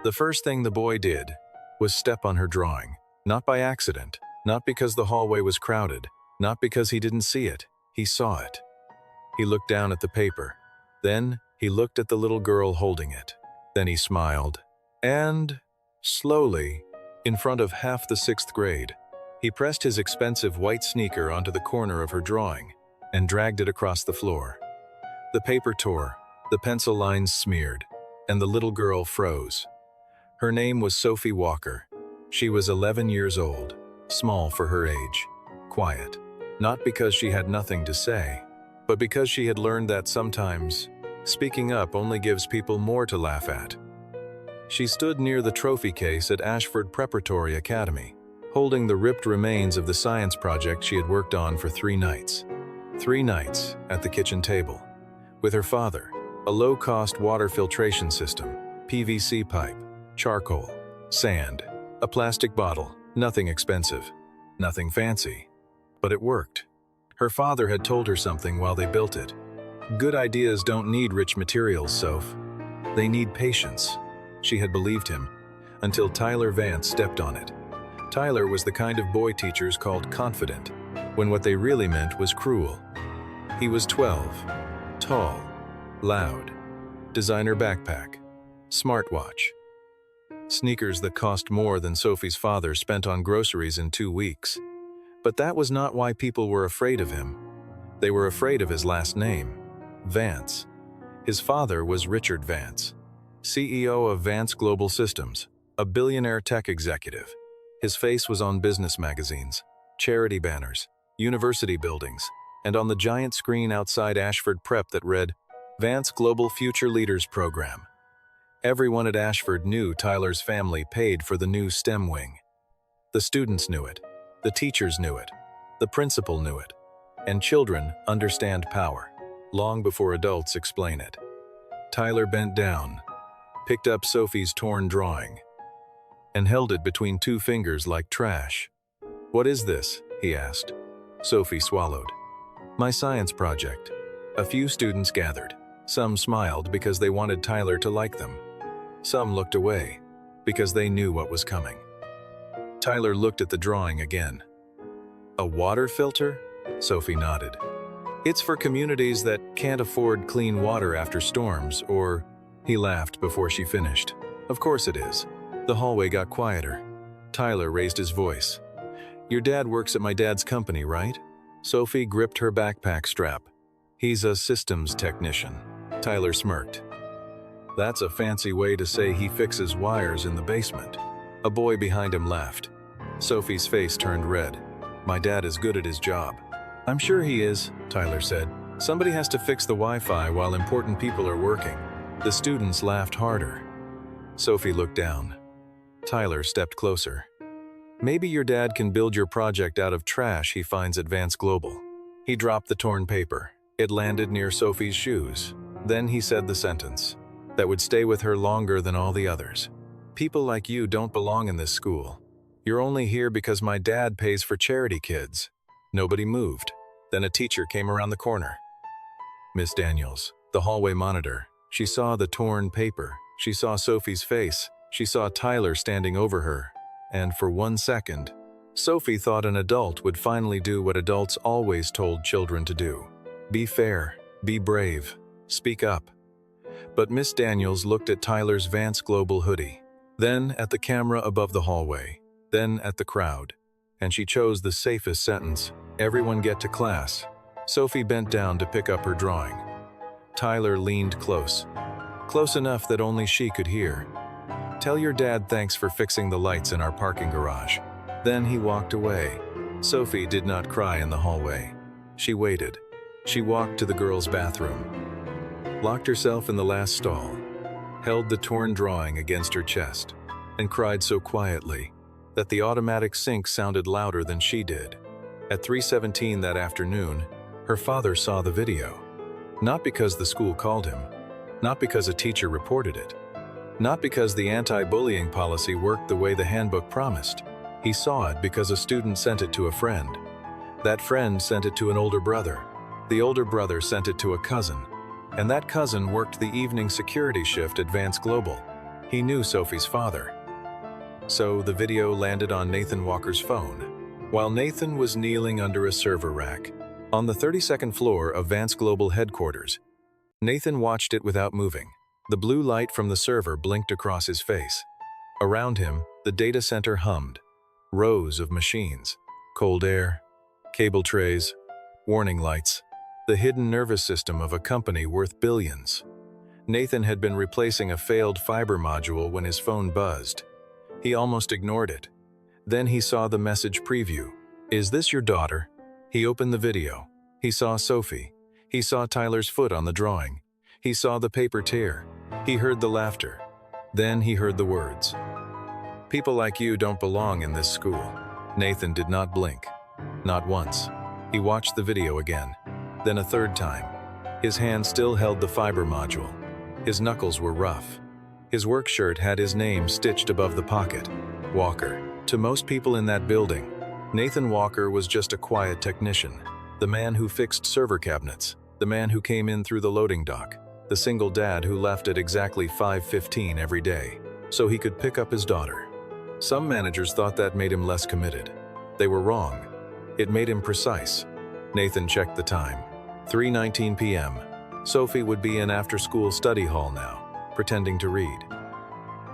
The first thing the boy did was step on her drawing, not by accident, not because the hallway was crowded, not because he didn't see it, he saw it. He looked down at the paper. Then he looked at the little girl holding it. Then he smiled. And, slowly, in front of half the 6th grade, he pressed his expensive white sneaker onto the corner of her drawing and dragged it across the floor. The paper tore, the pencil lines smeared, and the little girl froze. Her name was Sophie Walker. She was 11 years old, small for her age, quiet, not because she had nothing to say, but because she had learned that sometimes speaking up only gives people more to laugh at. She stood near the trophy case at Ashford Preparatory Academy, holding the ripped remains of the science project she had worked on for 3 nights. 3 nights at the kitchen table, with her father, a low-cost water filtration system, PVC pipe, charcoal, sand, a plastic bottle, nothing expensive, nothing fancy. But it worked. Her father had told her something while they built it. Good ideas don't need rich materials, Soph. They need patience. She had believed him, until Tyler Vance stepped on it. Tyler was the kind of boy teachers called confident, when what they really meant was cruel. He was 12, tall, loud, designer backpack, smartwatch, sneakers that cost more than Sophie's father spent on groceries in 2 weeks. But that was not why people were afraid of him. They were afraid of his last name, Vance. His father was Richard Vance, CEO of Vance Global Systems, a billionaire tech executive. His face was on business magazines, charity banners, university buildings, and on the giant screen outside Ashford Prep that read, Vance Global Future Leaders Program. Everyone at Ashford knew Tyler's family paid for the new STEM wing. The students knew it, the teachers knew it, the principal knew it, and children understand power, long before adults explain it. Tyler bent down, picked up Sophie's torn drawing, and held it between 2 fingers like trash. "What is this?" he asked. Sophie swallowed. "My science project." A few students gathered. Some smiled because they wanted Tyler to like them. Some looked away because they knew what was coming. Tyler looked at the drawing again. "A water filter?" Sophie nodded. "It's for communities that can't afford clean water after storms, or..." He laughed before she finished. "Of course it is." The hallway got quieter. Tyler raised his voice. "Your dad works at my dad's company, right?" Sophie gripped her backpack strap. "He's a systems technician." Tyler smirked. "That's a fancy way to say he fixes wires in the basement." A boy behind him laughed. Sophie's face turned red. "My dad is good at his job." "I'm sure he is," Tyler said. "Somebody has to fix the Wi-Fi while important people are working." The students laughed harder. Sophie looked down. Tyler stepped closer. "Maybe your dad can build your project out of trash he finds at Vance Global." He dropped the torn paper. It landed near Sophie's shoes. Then he said the sentence that would stay with her longer than all the others. "People like you don't belong in this school. You're only here because my dad pays for charity kids." Nobody moved. Then a teacher came around the corner. Miss Daniels, the hallway monitor. She saw the torn paper. She saw Sophie's face. She saw Tyler standing over her. And for 1 second, Sophie thought an adult would finally do what adults always told children to do. Be fair, be brave, speak up. But Miss Daniels looked at Tyler's Vance Global hoodie, then at the camera above the hallway, then at the crowd, and she chose the safest sentence, "Everyone get to class." Sophie bent down to pick up her drawing. Tyler leaned close enough that only she could hear. "Tell your dad thanks for fixing the lights in our parking garage." Then he walked away. Sophie did not cry in the hallway. She waited. She walked to the girls' bathroom, locked herself in the last stall, held the torn drawing against her chest, and cried so quietly that the automatic sink sounded louder than she did. At 3:17 that afternoon, her father saw the video. Not because the school called him, not because a teacher reported it, not because the anti-bullying policy worked the way the handbook promised. He saw it because a student sent it to a friend. That friend sent it to an older brother. The older brother sent it to a cousin. And that cousin worked the evening security shift at Vance Global. He knew Sophie's father. So the video landed on Nathan Walker's phone, while Nathan was kneeling under a server rack on the 32nd floor of Vance Global headquarters. Nathan watched it without moving. The blue light from the server blinked across his face. Around him, the data center hummed. Rows of machines, cold air, cable trays, warning lights, the hidden nervous system of a company worth billions. Nathan had been replacing a failed fiber module when his phone buzzed. He almost ignored it. Then he saw the message preview. "Is this your daughter?" He opened the video. He saw Sophie. He saw Tyler's foot on the drawing. He saw the paper tear. He heard the laughter. Then he heard the words. "People like you don't belong in this school." Nathan did not blink. Not once. He watched the video again. Then a third time. His hand still held the fiber module. His knuckles were rough. His work shirt had his name stitched above the pocket. Walker. To most people in that building, Nathan Walker was just a quiet technician. The man who fixed server cabinets. The man who came in through the loading dock. The single dad who left at exactly 5:15 every day, so he could pick up his daughter. Some managers thought that made him less committed. They were wrong. It made him precise. Nathan checked the time. 3:19 p.m. Sophie would be in after-school study hall now, pretending to read.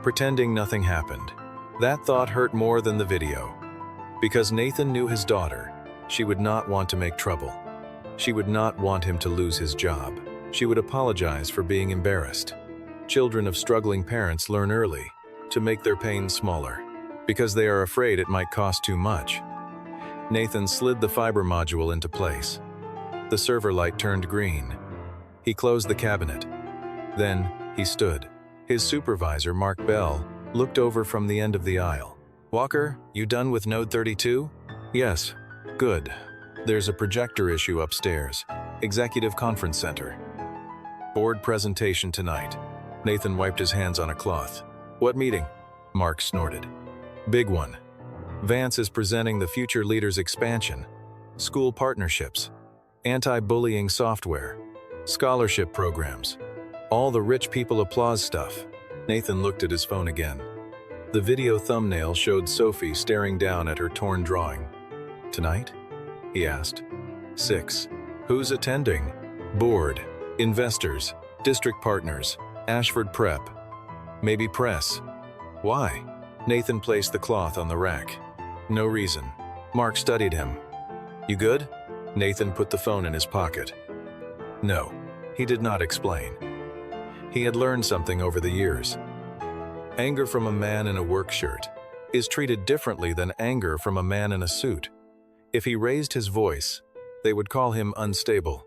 Pretending nothing happened. That thought hurt more than the video. Because Nathan knew his daughter, she would not want to make trouble. She would not want him to lose his job. She would apologize for being embarrassed. Children of struggling parents learn early to make their pain smaller, because they are afraid it might cost too much. Nathan slid the fiber module into place. The server light turned green. He closed the cabinet. Then he stood. His supervisor, Mark Bell, looked over from the end of the aisle. "Walker, you done with Node 32? "Yes." "Good. There's a projector issue upstairs. Executive Conference Center. Board presentation tonight." Nathan wiped his hands on a cloth. "What meeting?" Mark snorted. "Big one. Vance is presenting the Future Leaders expansion, school partnerships, anti-bullying software, scholarship programs, all the rich people applause stuff." Nathan looked at his phone again. The video thumbnail showed Sophie staring down at her torn drawing. "Tonight?" he asked. 6. "Who's attending?" "Board, investors, district partners, Ashford Prep. Maybe press." "Why?" Nathan placed the cloth on the rack. "No reason." Mark studied him. "You good?" Nathan put the phone in his pocket. No, he did not explain. He had learned something over the years. Anger from a man in a work shirt is treated differently than anger from a man in a suit. If he raised his voice, they would call him unstable.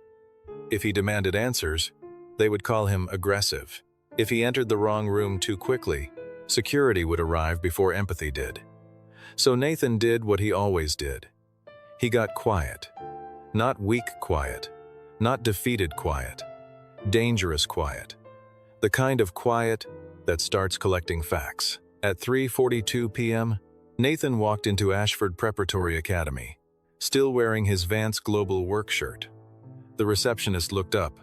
If he demanded answers, they would call him aggressive. If he entered the wrong room too quickly, security would arrive before empathy did. So Nathan did what he always did. He got quiet. Not weak quiet. Not defeated quiet. Dangerous quiet. The kind of quiet that starts collecting facts. At 3:42 p.m., Nathan walked into Ashford Preparatory Academy, still wearing his Vance Global work shirt. The receptionist looked up.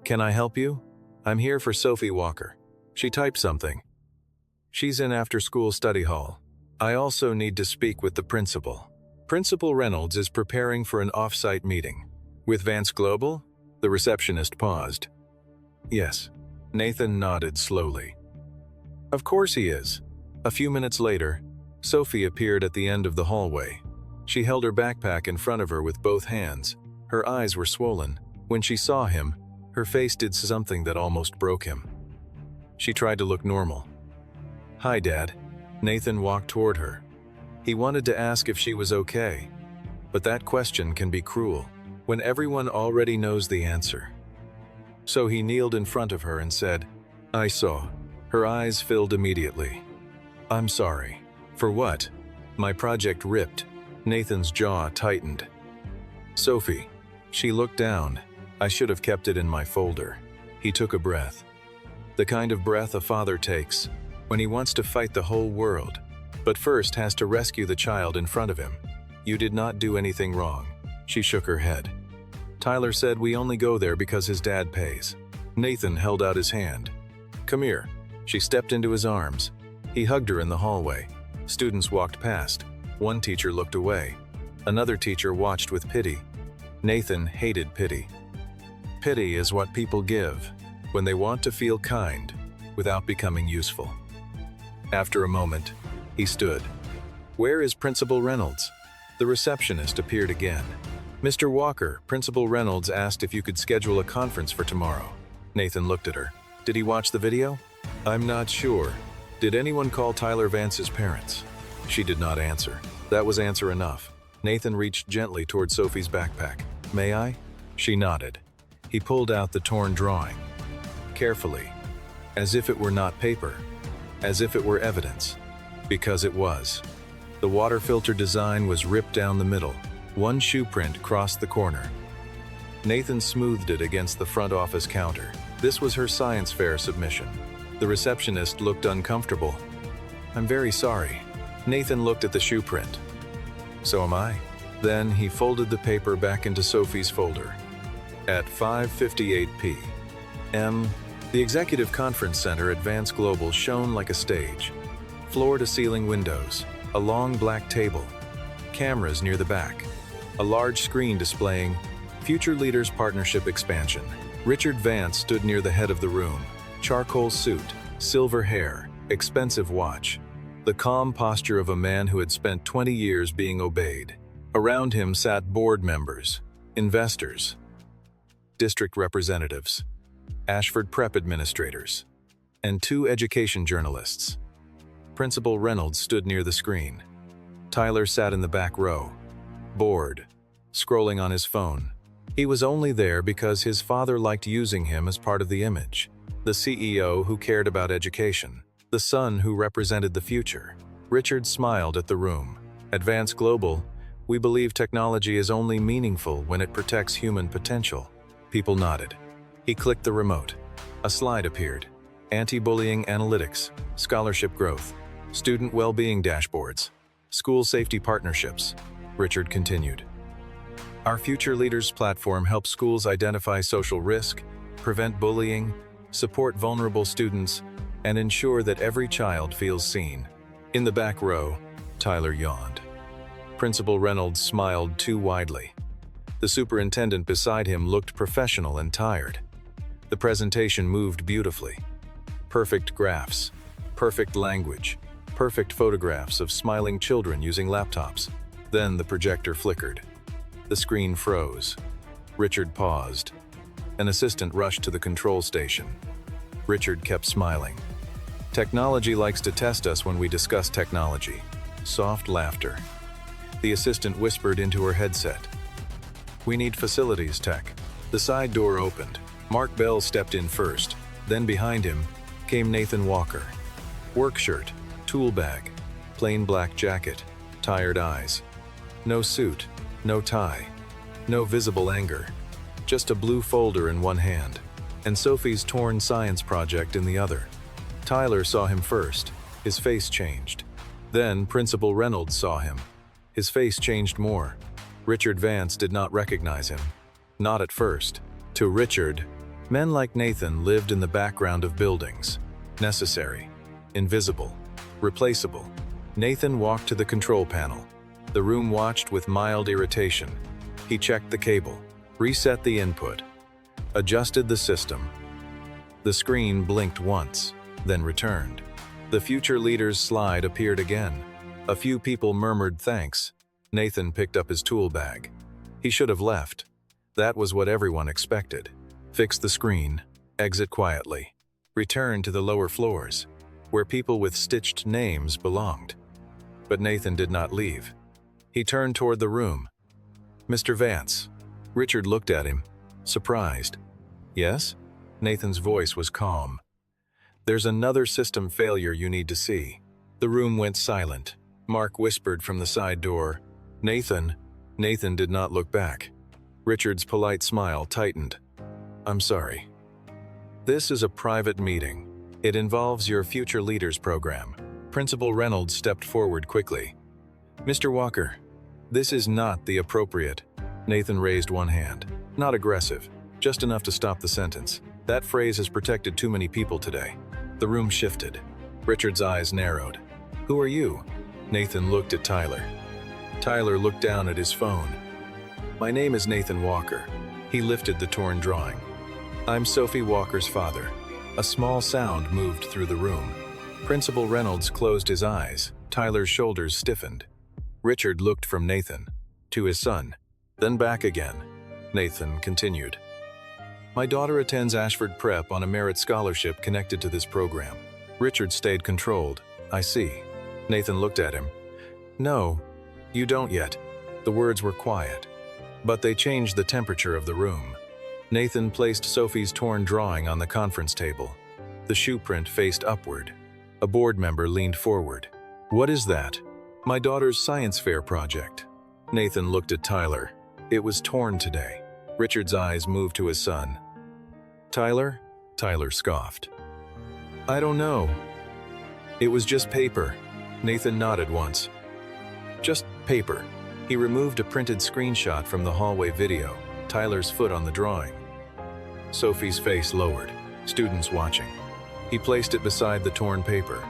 "Can I help you? I'm here for Sophie Walker." She typed something. "She's in after-school study hall. I also need to speak with the principal." Principal Reynolds is preparing for an off-site meeting. "With Vance Global?" The receptionist paused. "Yes." Nathan nodded slowly. "Of course he is." A few minutes later, Sophie appeared at the end of the hallway. She held her backpack in front of her with both hands. Her eyes were swollen. When she saw him, her face did something that almost broke him. She tried to look normal. "Hi, Dad." Nathan walked toward her. He wanted to ask if she was okay, but that question can be cruel when everyone already knows the answer. So he kneeled in front of her and said, "I saw." Her eyes filled immediately. "I'm sorry." "For what?" "My project ripped." Nathan's jaw tightened. "Sophie." She looked down. "I should have kept it in my folder." He took a breath. The kind of breath a father takes when he wants to fight the whole world, but first has to rescue the child in front of him. "You did not do anything wrong." She shook her head. "Tyler said we only go there because his dad pays." Nathan held out his hand. "Come here." She stepped into his arms. He hugged her in the hallway. Students walked past. One teacher looked away. Another teacher watched with pity. Nathan hated pity. Pity is what people give when they want to feel kind without becoming useful. After a moment, he stood. "Where is Principal Reynolds?" The receptionist appeared again. "Mr. Walker, Principal Reynolds asked if you could schedule a conference for tomorrow." Nathan looked at her. "Did he watch the video?" "I'm not sure. Did anyone call Tyler Vance's parents?" She did not answer. That was answer enough. Nathan reached gently toward Sophie's backpack. "May I?" She nodded. He pulled out the torn drawing. Carefully, as if it were not paper, as if it were evidence. Because it was. The water filter design was ripped down the middle. One shoe print crossed the corner. Nathan smoothed it against the front office counter. This was her science fair submission. The receptionist looked uncomfortable. "I'm very sorry." Nathan looked at the shoe print. "So am I." Then he folded the paper back into Sophie's folder. At 5:58 p.m., the Executive Conference Center at Vance Global shone like a stage. Floor-to-ceiling windows, a long black table, cameras near the back, a large screen displaying Future Leaders Partnership Expansion. Richard Vance stood near the head of the room. Charcoal suit, silver hair, expensive watch. The calm posture of a man who had spent 20 years being obeyed. Around him sat board members, investors, district representatives, Ashford Prep administrators, and 2 education journalists. Principal Reynolds stood near the screen. Tyler sat in the back row, bored, scrolling on his phone. He was only there because his father liked using him as part of the image. The CEO who cared about education, the son who represented the future. Richard smiled at the room. At Vance Global, we believe technology is only meaningful when it protects human potential. People nodded. He clicked the remote. A slide appeared. Anti-bullying analytics, scholarship growth, student well-being dashboards, school safety partnerships. Richard continued. Our Future Leaders platform helps schools identify social risk, prevent bullying, support vulnerable students, and ensure that every child feels seen. In the back row, Tyler yawned. Principal Reynolds smiled too widely. The superintendent beside him looked professional and tired. The presentation moved beautifully. Perfect graphs, perfect language, perfect photographs of smiling children using laptops. Then the projector flickered. The screen froze. Richard paused. An assistant rushed to the control station. Richard kept smiling. Technology likes to test us when we discuss technology. Soft laughter. The assistant whispered into her headset. We need facilities tech. The side door opened. Mark Bell stepped in first. Then behind him came Nathan Walker. Work shirt, tool bag, plain black jacket, tired eyes. No suit, no tie, no visible anger. Just a blue folder in one hand, and Sophie's torn science project in the other. Tyler saw him first. His face changed. Then Principal Reynolds saw him. His face changed more. Richard Vance did not recognize him. Not at first. To Richard, men like Nathan lived in the background of buildings. Necessary, invisible, replaceable. Nathan walked to the control panel. The room watched with mild irritation. He checked the cable, reset the input, adjusted the system. The screen blinked once, then returned. The Future Leaders slide appeared again. A few people murmured thanks. Nathan picked up his tool bag. He should have left. That was what everyone expected. Fix the screen, exit quietly, return to the lower floors, where people with stitched names belonged. But Nathan did not leave. He turned toward the room. Mr. Vance. Richard looked at him, surprised. Yes? Nathan's voice was calm. There's another system failure you need to see. The room went silent. Mark whispered from the side door, Nathan. Nathan did not look back. Richard's polite smile tightened. I'm sorry. This is a private meeting. It involves your Future Leaders program. Principal Reynolds stepped forward quickly. Mr. Walker, this is not the appropriate. Nathan raised one hand. Not aggressive, just enough to stop the sentence. That phrase has protected too many people today. The room shifted. Richard's eyes narrowed. "Who are you?" Nathan looked at Tyler. Tyler looked down at his phone. "My name is Nathan Walker." He lifted the torn drawing. "I'm Sophie Walker's father." A small sound moved through the room. Principal Reynolds closed his eyes. Tyler's shoulders stiffened. Richard looked from Nathan to his son, then back again. Nathan continued. "My daughter attends Ashford Prep on a merit scholarship connected to this program." Richard stayed controlled. "I see." Nathan looked at him. "No, you don't yet." The words were quiet, but they changed the temperature of the room. Nathan placed Sophie's torn drawing on the conference table. The shoe print faced upward. A board member leaned forward. "What is that?" "My daughter's science fair project." Nathan looked at Tyler. "It was torn today." Richard's eyes moved to his son. "Tyler?" Tyler scoffed. "I don't know. It was just paper." Nathan nodded once. "Just paper." He removed a printed screenshot from the hallway video, Tyler's foot on the drawing. Sophie's face lowered, students watching. He placed it beside the torn paper.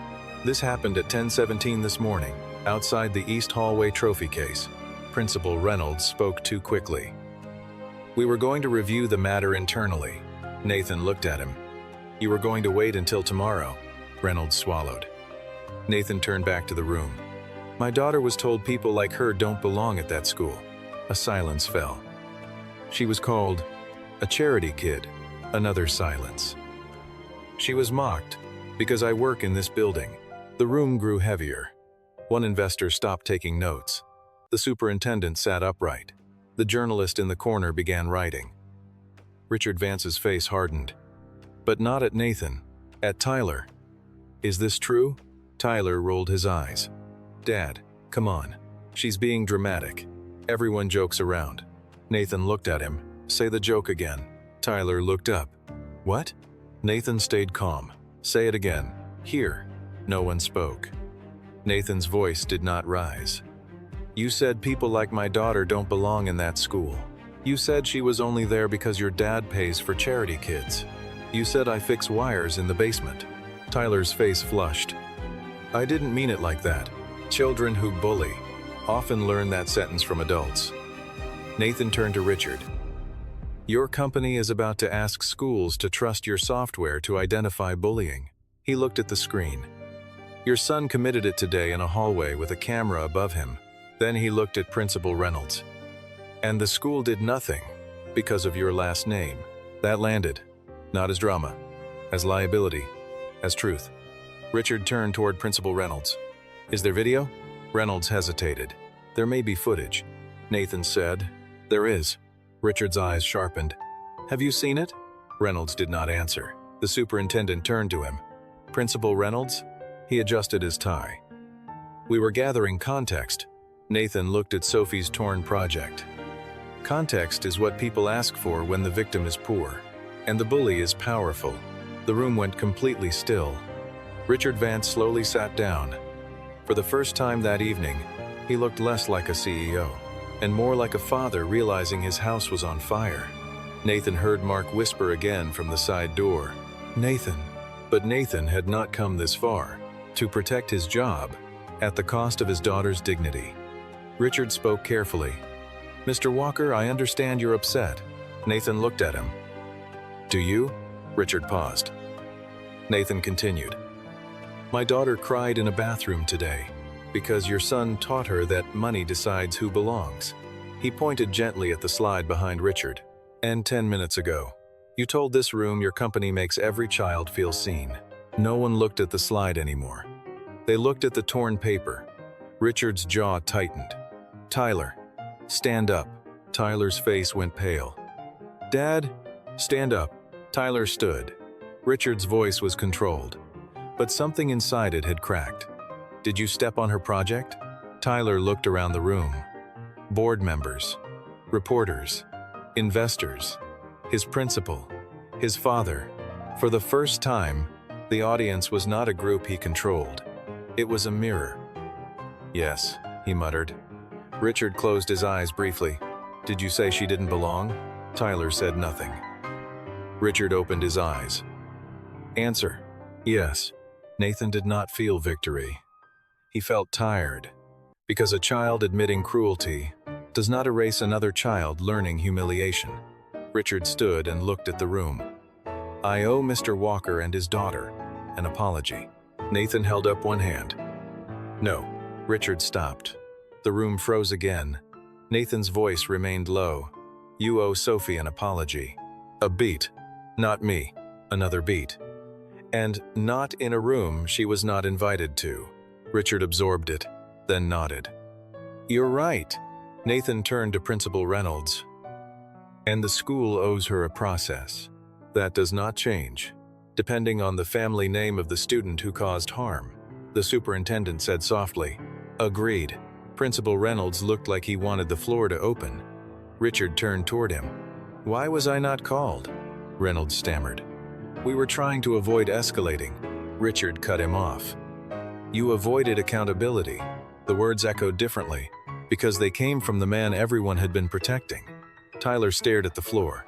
"This happened at 10:17 this morning, outside the East Hallway trophy case." Principal Reynolds spoke too quickly. "We were going to review the matter internally." Nathan looked at him. "You were going to wait until tomorrow." Reynolds swallowed. Nathan turned back to the room. "My daughter was told people like her don't belong at that school." A silence fell. "She was called a charity kid." Another silence. "She was mocked because I work in this building." The room grew heavier. One investor stopped taking notes. The superintendent sat upright. The journalist in the corner began writing. Richard Vance's face hardened. But not at Nathan, at Tyler. "Is this true?" Tyler rolled his eyes. "Dad, come on. She's being dramatic. Everyone jokes around." Nathan looked at him. "Say the joke again." Tyler looked up. "What?" Nathan stayed calm. "Say it again. Here." No one spoke. Nathan's voice did not rise. "You said people like my daughter don't belong in that school. You said she was only there because your dad pays for charity kids. You said I fix wires in the basement." Tyler's face flushed. "I didn't mean it like that. Children who bully often learn that sentence from adults." Nathan turned to Richard. "Your company is about to ask schools to trust your software to identify bullying." He looked at the screen. "Your son committed it today in a hallway with a camera above him." Then he looked at Principal Reynolds. "And the school did nothing because of your last name." That landed, not as drama, as liability, as truth. Richard turned toward Principal Reynolds. "Is there video?" Reynolds hesitated. "There may be footage." Nathan said. "There is." Richard's eyes sharpened. "Have you seen it?" Reynolds did not answer. The superintendent turned to him. "Principal Reynolds?" He adjusted his tie. "We were gathering context." Nathan looked at Sophie's torn project. "Context is what people ask for when the victim is poor, and the bully is powerful." The room went completely still. Richard Vance slowly sat down. For the first time that evening, he looked less like a CEO, and more like a father realizing his house was on fire. Nathan heard Mark whisper again from the side door, "Nathan." But Nathan had not come this far, to protect his job, at the cost of his daughter's dignity. Richard spoke carefully. "Mr. Walker, I understand you're upset." Nathan looked at him. "Do you?" Richard paused. Nathan continued. "My daughter cried in a bathroom today, because your son taught her that money decides who belongs." He pointed gently at the slide behind Richard. "And 10 minutes ago, you told this room your company makes every child feel seen." No one looked at the slide anymore. They looked at the torn paper. Richard's jaw tightened. "Tyler, stand up." Tyler's face went pale. "Dad, stand up." Tyler stood. Richard's voice was controlled, but something inside it had cracked. "Did you step on her project?" Tyler looked around the room. Board members, reporters, investors, his principal, his father. For the first time, the audience was not a group he controlled. It was a mirror. "Yes," he muttered. Richard closed his eyes briefly. "Did you say she didn't belong?" Tyler said nothing. Richard opened his eyes. "Answer." Yes, Nathan did not feel victory. He felt tired, because a child admitting cruelty does not erase another child learning humiliation. Richard stood and looked at the room. "I owe Mr. Walker and his daughter an apology." Nathan held up one hand. "No." Richard stopped. The room froze again. Nathan's voice remained low. "You owe Sophie an apology." A beat. Not me. Another beat. And not in a room she was not invited to. Richard absorbed it, then nodded. "You're right." Nathan turned to Principal Reynolds. "And the school owes her a process. That does not change, depending on the family name of the student who caused harm." The superintendent said softly. "Agreed." Principal Reynolds looked like he wanted the floor to open. Richard turned toward him. "Why was I not called?" Reynolds stammered. "We were trying to avoid escalating." Richard cut him off. "You avoided accountability." The words echoed differently, because they came from the man everyone had been protecting. Tyler stared at the floor.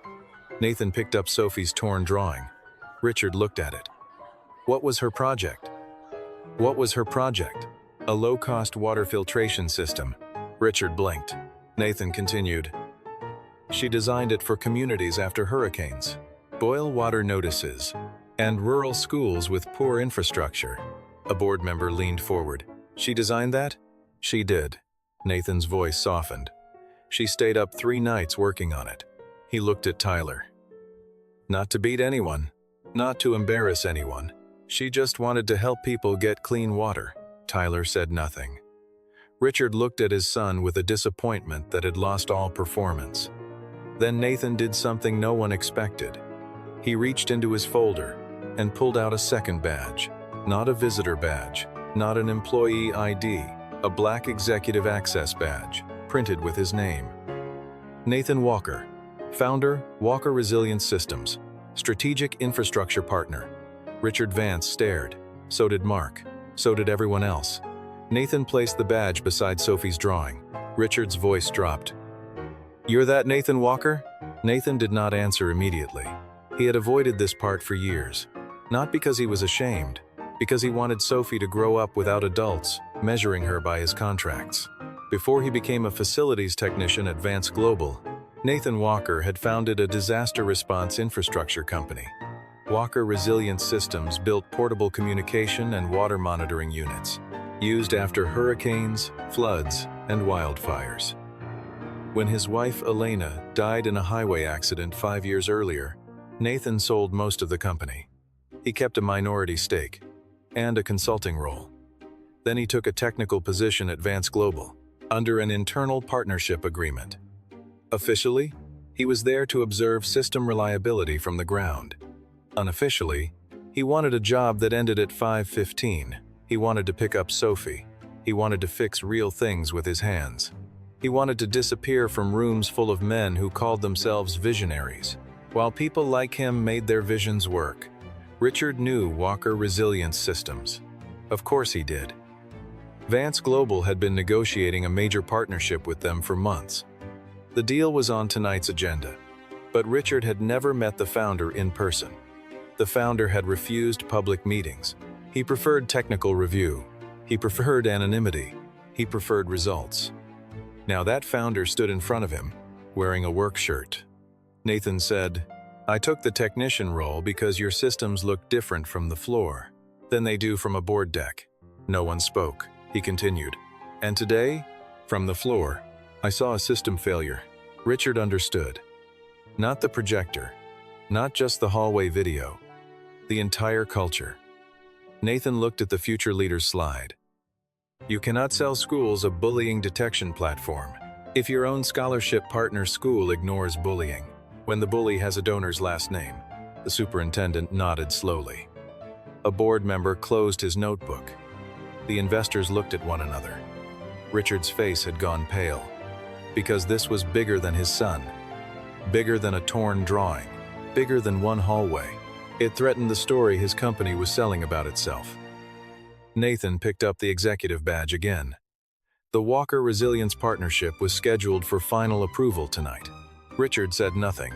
Nathan picked up Sophie's torn drawing. Richard looked at it. What was her project? What was her project? A low-cost water filtration system. Richard blinked. Nathan continued. She designed it for communities after hurricanes, boil water notices, and rural schools with poor infrastructure. A board member leaned forward. She designed that? She did. Nathan's voice softened. She stayed up 3 nights working on it. He looked at Tyler. Not to beat anyone, not to embarrass anyone. She just wanted to help people get clean water. Tyler said nothing. Richard looked at his son with a disappointment that had lost all performance. Then Nathan did something no one expected. He reached into his folder and pulled out a second badge. Not a visitor badge, not an employee ID, a black executive access badge, printed with his name. Nathan Walker, founder, Walker Resilience Systems, strategic infrastructure partner. Richard Vance stared. So did Mark. So did everyone else. Nathan placed the badge beside Sophie's drawing. Richard's voice dropped. "You're that Nathan Walker?" Nathan did not answer immediately. He had avoided this part for years. Not because he was ashamed, because he wanted Sophie to grow up without adults measuring her by his contracts. Before he became a facilities technician at Vance Global, Nathan Walker had founded a disaster response infrastructure company. Walker Resilience Systems built portable communication and water monitoring units, used after hurricanes, floods, and wildfires. When his wife Elena died in a highway accident 5 years earlier, Nathan sold most of the company. He kept a minority stake and a consulting role. Then he took a technical position at Vance Global, under an internal partnership agreement. Officially, he was there to observe system reliability from the ground. Unofficially, he wanted a job that ended at 5:15. He wanted to pick up Sophie. He wanted to fix real things with his hands. He wanted to disappear from rooms full of men who called themselves visionaries, while people like him made their visions work. Richard knew Walker Resilience Systems. Of course he did. Vance Global had been negotiating a major partnership with them for months. The deal was on tonight's agenda, but Richard had never met the founder in person. The founder had refused public meetings. He preferred technical review. He preferred anonymity. He preferred results. Now that founder stood in front of him, wearing a work shirt. Nathan said, "I took the technician role because your systems look different from the floor than they do from a board deck." No one spoke. He continued, "And today, from the floor, I saw a system failure." Richard understood. Not the projector, not just the hallway video, the entire culture. Nathan looked at the future leader's slide. You cannot sell schools a bullying detection platform if your own scholarship partner school ignores bullying. When the bully has a donor's last name, the superintendent nodded slowly. A board member closed his notebook. The investors looked at one another. Richard's face had gone pale, because this was bigger than his son, bigger than a torn drawing, bigger than one hallway. It threatened the story his company was selling about itself. Nathan picked up the executive badge again. The Walker Resilience Partnership was scheduled for final approval tonight. Richard said nothing.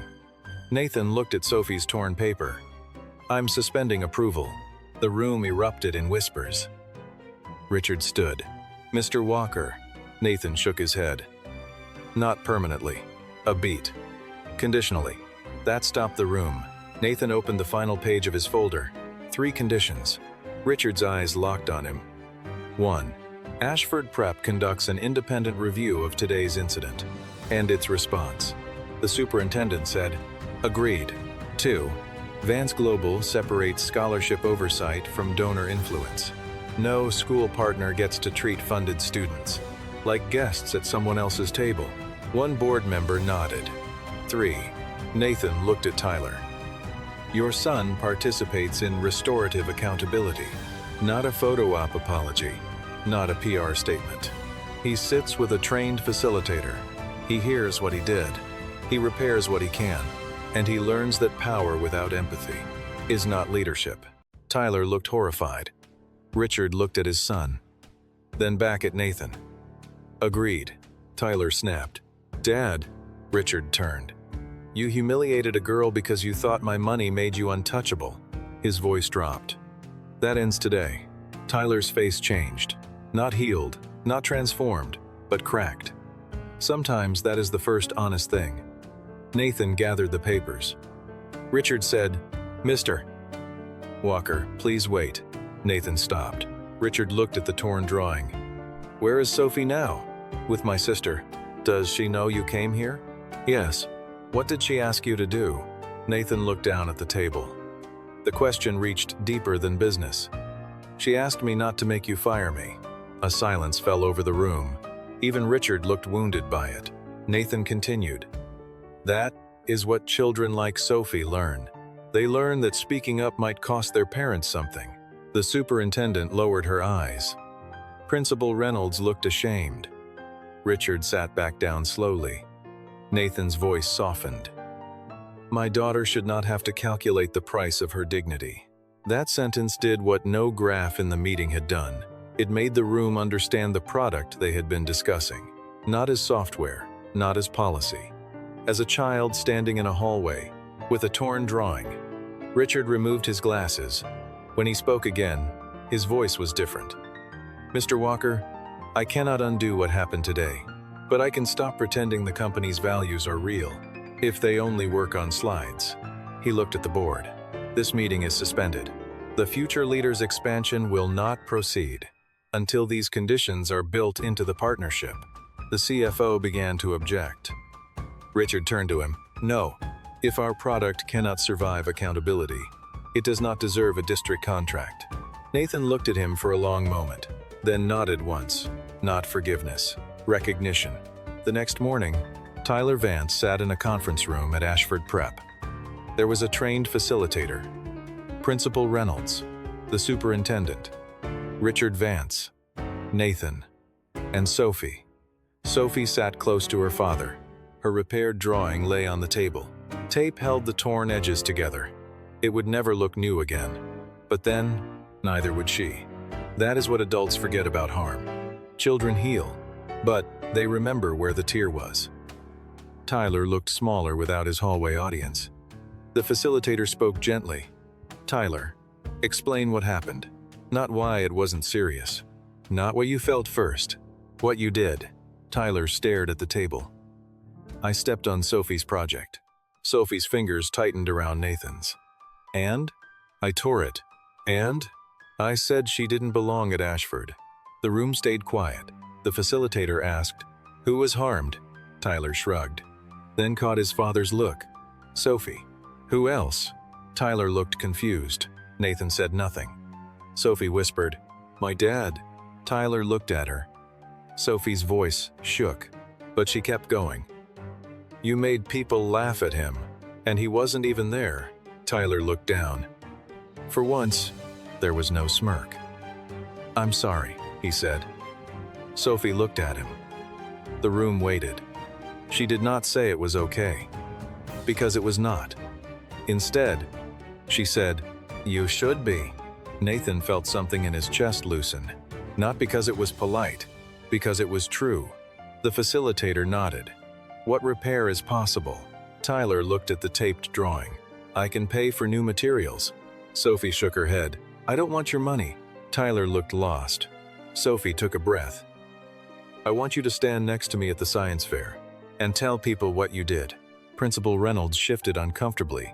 Nathan looked at Sophie's torn paper. "I'm suspending approval." The room erupted in whispers. Richard stood. "Mr. Walker." Nathan shook his head. "Not permanently. A beat. Conditionally." That stopped the room. Nathan opened the final page of his folder. 3 conditions. Richard's eyes locked on him. 1. Ashford Prep conducts an independent review of today's incident and its response. The superintendent said, "Agreed." 2. Vance Global separates scholarship oversight from donor influence. No school partner gets to treat funded students like guests at someone else's table. One board member nodded. 3. Nathan looked at Tyler. "Your son participates in restorative accountability, not a photo op apology, not a PR statement. He sits with a trained facilitator. He hears what he did. He repairs what he can. And he learns that power without empathy is not leadership." Tyler looked horrified. Richard looked at his son, then back at Nathan. "Agreed," Tyler snapped. "Dad," Richard turned. "You humiliated a girl because you thought my money made you untouchable." His voice dropped. "That ends today." Tyler's face changed. Not healed, not transformed, but cracked. Sometimes that is the first honest thing. Nathan gathered the papers. Richard said, "Mr. Walker, please wait." Nathan stopped. Richard looked at the torn drawing. "Where is Sophie now?" "With my sister." "Does she know you came here?" "Yes." "What did she ask you to do?" Nathan looked down at the table. The question reached deeper than business. "She asked me not to make you fire me." A silence fell over the room. Even Richard looked wounded by it. Nathan continued. "That is what children like Sophie learn. They learn that speaking up might cost their parents something." The superintendent lowered her eyes. Principal Reynolds looked ashamed. Richard sat back down slowly. Nathan's voice softened. "My daughter should not have to calculate the price of her dignity." That sentence did what no graph in the meeting had done. It made the room understand the product they had been discussing. Not as software, not as policy. As a child standing in a hallway, with a torn drawing. Richard removed his glasses. When he spoke again, his voice was different. "Mr. Walker, I cannot undo what happened today, but I can stop pretending the company's values are real, if they only work on slides." He looked at the board. "This meeting is suspended. The future leader's expansion will not proceed until these conditions are built into the partnership." The CFO began to object. Richard turned to him. "No. If our product cannot survive accountability, it does not deserve a district contract." Nathan looked at him for a long moment, then nodded once. Not forgiveness, recognition. The next morning, Tyler Vance sat in a conference room at Ashford Prep. There was a trained facilitator, Principal Reynolds, the superintendent, Richard Vance, Nathan, and Sophie. Sophie sat close to her father. Her repaired drawing lay on the table. Tape held the torn edges together. It would never look new again. But then, neither would she. That is what adults forget about harm. Children heal, but they remember where the tear was. Tyler looked smaller without his hallway audience. The facilitator spoke gently. "Tyler, explain what happened. Not why it wasn't serious. Not what you felt first. What you did." Tyler stared at the table. "I stepped on Sophie's project." Sophie's fingers tightened around Nathan's. "And? I tore it. And? I said she didn't belong at Ashford." The room stayed quiet. The facilitator asked, "Who was harmed?" Tyler shrugged, then caught his father's look. "Sophie." "Who else?" Tyler looked confused. Nathan said nothing. Sophie whispered, "My dad." Tyler looked at her. Sophie's voice shook, but she kept going. "You made people laugh at him, and he wasn't even there." Tyler looked down. For once, there was no smirk. "I'm sorry," he said. Sophie looked at him. The room waited. She did not say it was okay, because it was not. Instead, she said, "You should be." Nathan felt something in his chest loosen, not because it was polite, because it was true. The facilitator nodded. "What repair is possible?" Tyler looked at the taped drawing. "I can pay for new materials." Sophie shook her head. I don't want your money. Tyler looked lost. Sophie took a breath. I want you to stand next to me at the science fair and tell people what you did. Principal Reynolds shifted uncomfortably.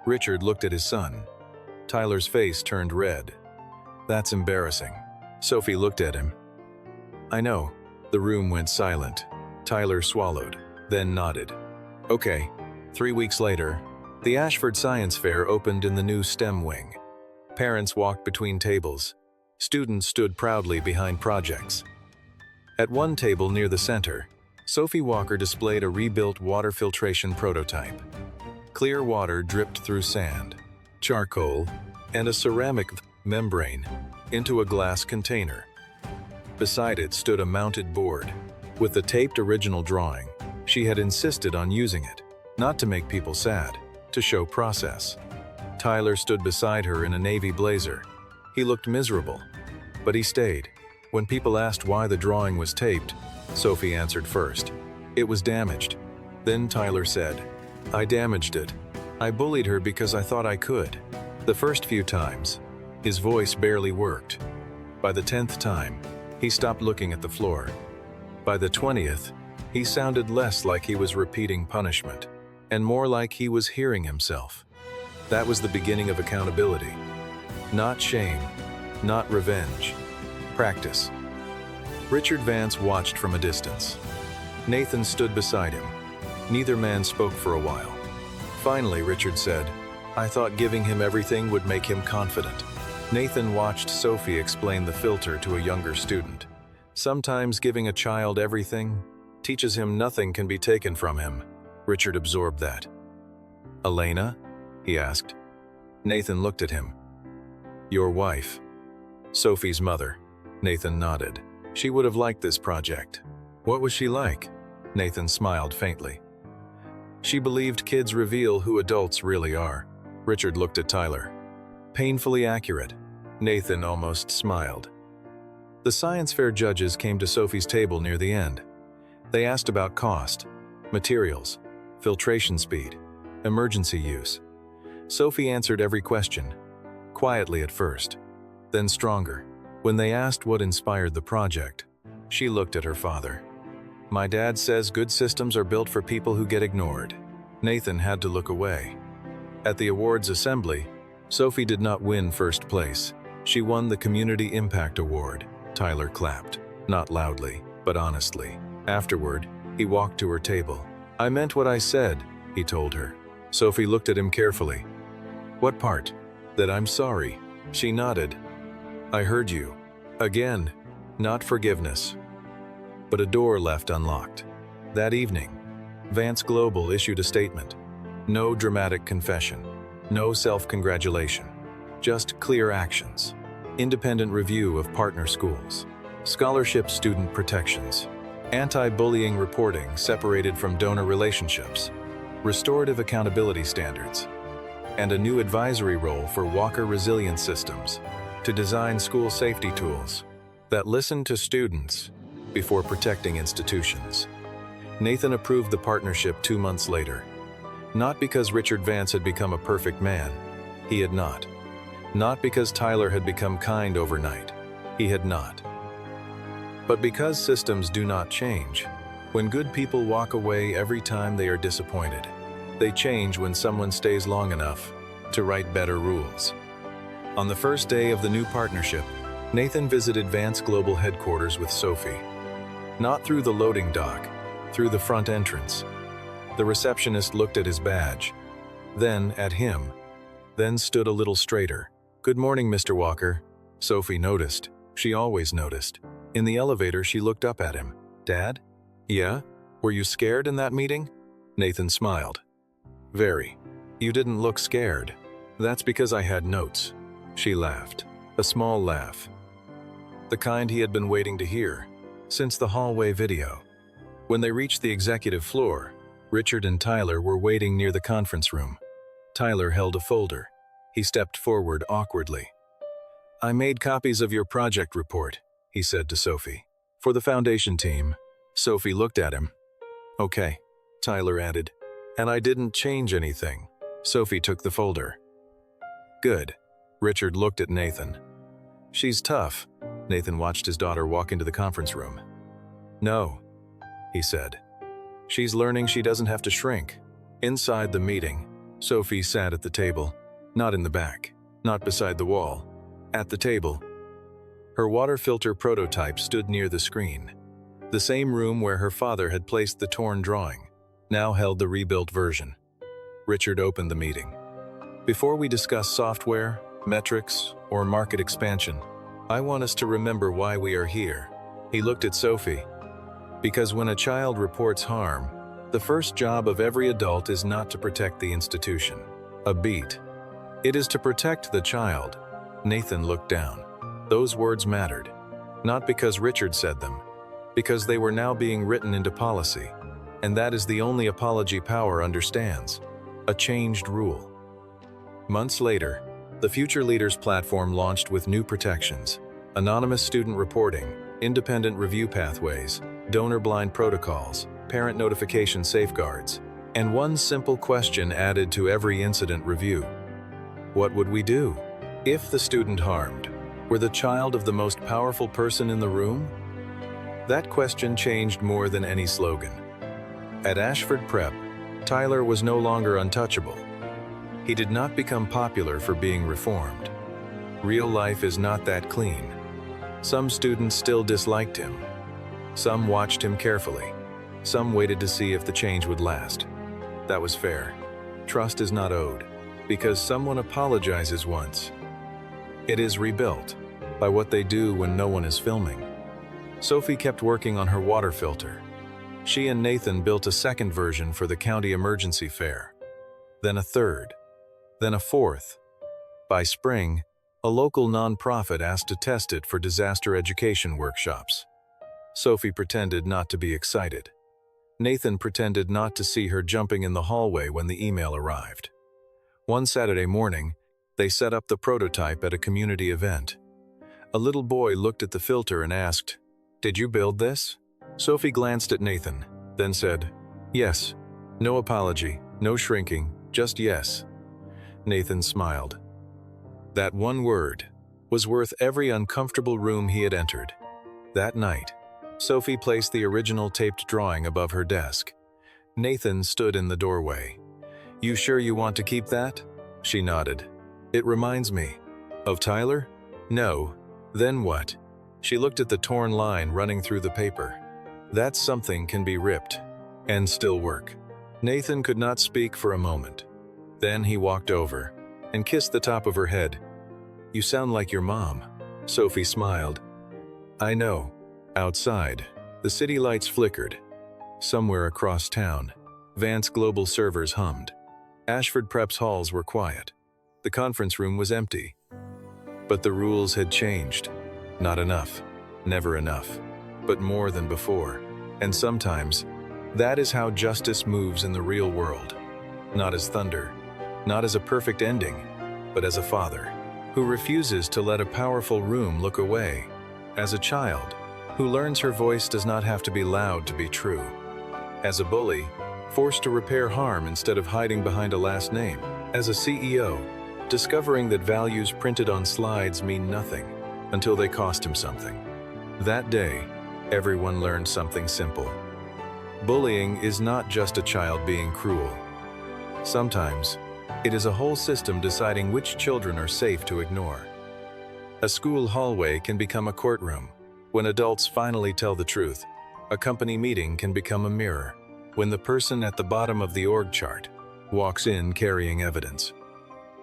Richard looked at his son. Tyler's face turned red. That's embarrassing. Sophie looked at him. I know. The room went silent. Tyler swallowed, then nodded. Okay. 3 weeks later, the Ashford Science Fair opened in the new STEM wing. Parents walked between tables. Students stood proudly behind projects. At one table near the center, Sophie Walker displayed a rebuilt water filtration prototype. Clear water dripped through sand, charcoal, and a ceramic membrane into a glass container. Beside it stood a mounted board. With the taped original drawing, she had insisted on using it, not to make people sad, to show process. Tyler stood beside her in a navy blazer. He looked miserable, but he stayed. When people asked why the drawing was taped, Sophie answered first. It was damaged. Then Tyler said, I damaged it. I bullied her because I thought I could. The first few times, his voice barely worked. By the 10th time, he stopped looking at the floor. By the 20th, he sounded less like he was repeating punishment, and more like he was hearing himself. That was the beginning of accountability. Not shame, not revenge. Practice. Richard Vance watched from a distance. Nathan stood beside him. Neither man spoke for a while. Finally, Richard said, I thought giving him everything would make him confident. Nathan watched Sophie explain the filter to a younger student. Sometimes giving a child everything teaches him nothing can be taken from him. Richard absorbed that. Elena? He asked. Nathan looked at him. Your wife. Sophie's mother. Nathan nodded. She would have liked this project. What was she like? Nathan smiled faintly. She believed kids reveal who adults really are. Richard looked at Tyler. Painfully accurate. Nathan almost smiled. The science fair judges came to Sophie's table near the end. They asked about cost, materials, filtration speed, emergency use. Sophie answered every question, quietly at first, then stronger. When they asked what inspired the project, she looked at her father. My dad says good systems are built for people who get ignored. Nathan had to look away. At the awards assembly, Sophie did not win first place. She won the Community Impact Award. Tyler clapped, not loudly, but honestly. Afterward, he walked to her table. I meant what I said, he told her. Sophie looked at him carefully. What part? That I'm sorry. She nodded. I heard you. Again, not forgiveness. But a door left unlocked. That evening, Vance Global issued a statement. No dramatic confession. No self-congratulation. Just clear actions. Independent review of partner schools. Scholarship student protections. Anti-bullying reporting separated from donor relationships. Restorative accountability standards. And a new advisory role for Walker Resilience Systems to design school safety tools that listen to students before protecting institutions. Nathan approved the partnership 2 months later. Not because Richard Vance had become a perfect man. He had not. Not because Tyler had become kind overnight. He had not. But because systems do not change. When good people walk away every time they are disappointed, they change when someone stays long enough to write better rules. On the first day of the new partnership, Nathan visited Vance Global headquarters with Sophie. Not through the loading dock, through the front entrance. The receptionist looked at his badge, then at him, then stood a little straighter. Good morning, Mr. Walker. Sophie noticed. She always noticed. In the elevator, she looked up at him. Dad? Yeah? Were you scared in that meeting? Nathan smiled. Very. You didn't look scared. That's because I had notes. She laughed. A small laugh. The kind he had been waiting to hear since the hallway video. When they reached the executive floor, Richard and Tyler were waiting near the conference room. Tyler held a folder. He stepped forward awkwardly. I made copies of your project report, he said to Sophie. For the foundation team. Sophie looked at him. Okay, Tyler added. And I didn't change anything. Sophie took the folder. Good. Richard looked at Nathan. "She's tough." Nathan watched his daughter walk into the conference room. "No," he said. "She's learning she doesn't have to shrink." Inside the meeting, Sophie sat at the table, not in the back, not beside the wall, at the table. Her water filter prototype stood near the screen. The same room where her father had placed the torn drawing, now held the rebuilt version. Richard opened the meeting. "Before we discuss software, metrics, or market expansion, I want us to remember why we are here." He looked at Sophie. "Because when a child reports harm, the first job of every adult is not to protect the institution, a beat. It is to protect the child." Nathan looked down. Those words mattered, not because Richard said them, because they were now being written into policy, and that is the only apology power understands, a changed rule. Months later, the Future Leaders platform launched with new protections: anonymous student reporting, independent review pathways, donor-blind protocols, parent notification safeguards, and one simple question added to every incident review. What would we do if the student harmed were the child of the most powerful person in the room? That question changed more than any slogan. At Ashford Prep, Tyler was no longer untouchable. He did not become popular for being reformed. Real life is not that clean. Some students still disliked him. Some watched him carefully. Some waited to see if the change would last. That was fair. Trust is not owed, because someone apologizes once. It is rebuilt by what they do when no one is filming. Sophie kept working on her water filter. She and Nathan built a second version for the county emergency fair, then a third, then a fourth. By spring, a local nonprofit asked to test it for disaster education workshops. Sophie pretended not to be excited. Nathan pretended not to see her jumping in the hallway when the email arrived. One Saturday morning, they set up the prototype at a community event. A little boy looked at the filter and asked, "Did you build this?" Sophie glanced at Nathan, then said, "Yes." No apology, no shrinking, just yes. Nathan smiled. That one word was worth every uncomfortable room he had entered. That night, Sophie placed the original taped drawing above her desk. Nathan stood in the doorway. "You sure you want to keep that?" She nodded. "It reminds me." "Of Tyler?" "No." "Then what?" She looked at the torn line running through the paper. "That something can be ripped and still work." Nathan could not speak for a moment. Then he walked over and kissed the top of her head. "You sound like your mom." Sophie smiled. "I know." Outside, the city lights flickered. Somewhere across town, Vance Global servers hummed. Ashford Prep's halls were quiet. The conference room was empty. But the rules had changed. Not enough, never enough, but more than before. And sometimes, that is how justice moves in the real world. Not as thunder, not as a perfect ending, but as a father who refuses to let a powerful room look away. As a child who learns her voice does not have to be loud to be true. As a bully, forced to repair harm instead of hiding behind a last name. As a CEO, discovering that values printed on slides mean nothing until they cost him something. That day, everyone learned something simple. Bullying is not just a child being cruel. Sometimes, it is a whole system deciding which children are safe to ignore. A school hallway can become a courtroom when adults finally tell the truth. A company meeting can become a mirror when the person at the bottom of the org chart walks in carrying evidence.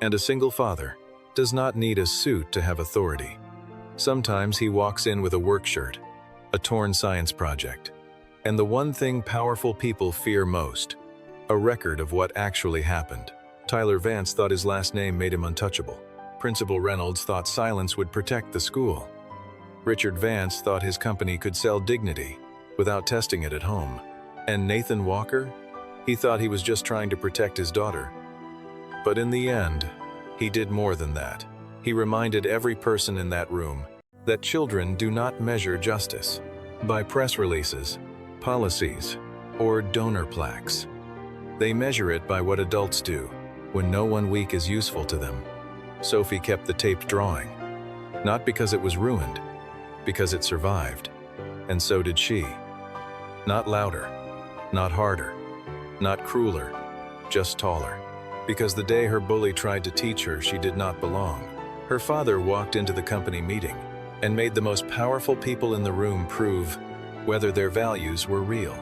And a single father does not need a suit to have authority. Sometimes he walks in with a work shirt, a torn science project, and the one thing powerful people fear most, a record of what actually happened. Tyler Vance thought his last name made him untouchable. Principal Reynolds thought silence would protect the school. Richard Vance thought his company could sell dignity without testing it at home. And Nathan Walker? He thought he was just trying to protect his daughter. But in the end, he did more than that. He reminded every person in that room that children do not measure justice by press releases, policies, or donor plaques. They measure it by what adults do when no one weak is useful to them. Sophie kept the taped drawing. Not because it was ruined, because it survived. And so did she. Not louder, not harder, not crueler, just taller. Because the day her bully tried to teach her she did not belong, her father walked into the company meeting and made the most powerful people in the room prove whether their values were real.